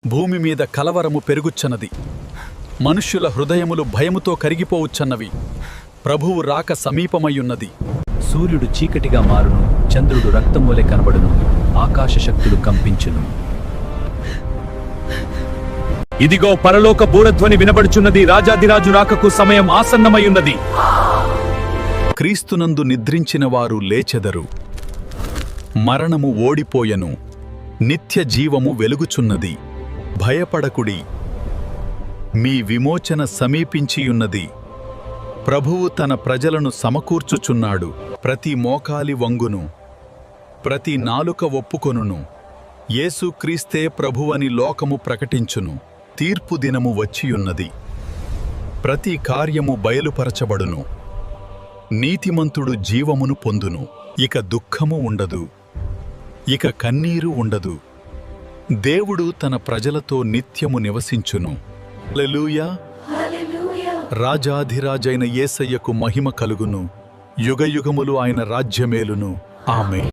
భూమి మీద కలవరము పెరుగుచున్నది. మనుష్యుల హృదయములు భయముతో కరిగిపోవచ్చున్నవి. ప్రభువు రాక సమీపమయ్యున్నది. సూర్యుడు చీకటిగా మారును, చంద్రుడు రక్తమూలే కనబడును, ఆకాశ శక్తులు కంపించును. ఇదిగో పరలోక బూరధ్వని వినబడుచున్నది. రాజాదిరాజు రాకకు సమయం ఆసన్నమయ్యున్నది. క్రీస్తునందు నిద్రించిన వారు లేచెదరు. మరణము ఓడిపోయెను, నిత్య జీవము వెలుగుచున్నది. భయపడకుడి, మీ విమోచన సమీపించియున్నది. ప్రభువు తన ప్రజలను సమకూర్చుచున్నాడు. ప్రతి మోకాలి వంగును, ప్రతి నాలుక ఒప్పుకొనును, యేసుక్రీస్తే ప్రభువని లోకము ప్రకటించును. తీర్పు దినము వచ్చియున్నది. ప్రతి కార్యము బయలుపరచబడును. నీతిమంతుడు జీవమును పొందును. ఇక దుఃఖము ఉండదు, ఇక కన్నీరు ఉండదు. దేవుడు తన ప్రజలతో నిత్యము నివసించును. హల్లెలూయా. రాజాధిరాజైన యేసయ్యకు మహిమ కలుగును. యుగయుగములు ఆయన రాజ్యమేలును. ఆమేన్.